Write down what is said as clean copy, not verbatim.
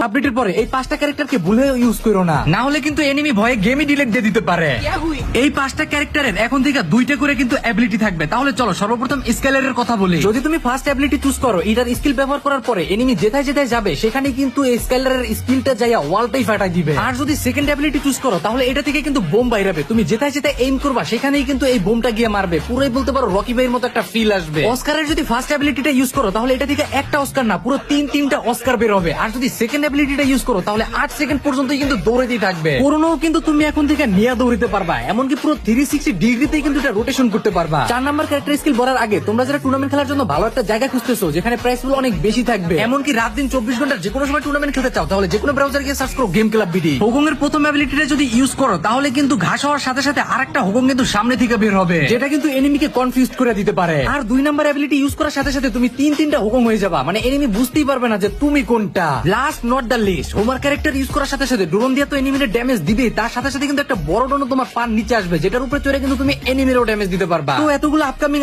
আপডেটের পরে এই 5টা ক্যারেক্টারকে ভুলে ইউজ করো না, না হলে কিন্তু এনিমি ভয়ে গেমই ডিলিট দিয়ে দিতে পারে। এই 5টা ক্যারেক্টারের এখন থেকে 2টা করে কিন্তু অ্যাবিলিটি থাকবে। তাহলে চলো সর্বপ্রথম স্কেলারের কথা বলি। যদি তুমি ফার্স্ট অ্যাবিলিটি চুজ করো, এটার স্কিল ব্যবহার করার পরে এনিমি যেথায় যেথায় যাবে সেখানে কিন্তু এই স্কেলারের স্কিলটা যাইয়া ওয়ালটাই ফাটাই দিবে। আর যদি সেকেন্ড অ্যাবিলিটি চুজ করো তাহলে এটা থেকে কিন্তু বোম বাইরাবে, তুমি যেথায় যেথায় এইম করবা সেখানেই কিন্তু এই বোমটা গিয়ে মারবে। পুরোই বলতে পারো রকি ভাইয়ের মতো একটা ফিল আসবে। অস্কারের যদি ফার্স্ট অ্যাবিলিটিটা ইউজ করো তাহলে এটা থেকে একটা অস্কার না পুরো তিনটা অস্কার বের হবে। আর যদি সেকেন্ড অ্যাবিলিটিটা ইউজ করো তাহলে 8 সেকেন্ড পর্যন্ত কিন্তু দৌড়াতেই থাকবে। পুরোনো কিন্তু তুমি এখন থেকে নিয়ে দৌড়িতে পারবা, এমনকি পুরো 360 ডিগ্রিতেই কিন্তু এটা রোটেশন করতে পারবা। 4 নাম্বার ক্যারেক্টার স্কিল বলার আগে তোমরা যারা টুর্নামেন্ট খেলার জন্য ভালো একটা জায়গা খুঁজতেছো যেখানে প্রাইস গুলো অনেক বেশি থাকবে, এমনকি রাত দিন 24 ঘন্টার যে কোনো সময় টুর্নামেন্ট খেলতে চাও, তাহলে যে কোনো ব্রাউজার গিয়ে সার্চ করো গেম ক্লাব বিডি। হোগং এর প্রথম অ্যাবিলিটিটা যদি ইউজ করো তাহলে কিন্তু ঘাস হওয়ার সাথে সাথে আরেকটা হোগং কিন্তু সামনে থেকে বের হবে, যেটা কিন্তু এনিমিকে কনফিউজ করে দিতে পারে। আর 2 নাম্বার অ্যাবিলিটি ইউজ করার সাথে সাথে তুমি তিনটা হোগং হয়ে যাবা, মানে এনিমি বুঝতেই পারবে না যে তুমি কোনটা। লাস্ট নট দ্য লিস্ট, হোমার ক্যারেক্টার ইউজ করার সাথে সাথে ড্রোন দিয়ে তো এনিমির ড্যামেজ দিবে, তার সাথে সাথে কিন্তু একটা বড় ড্রোন তোমার পান নিচে আসবে, যেটার উপরে চড়ে কিন্তু তুমি এনিমিরও ড্যামেজ দিতে পারবা। তো এতগুলো আপকামিং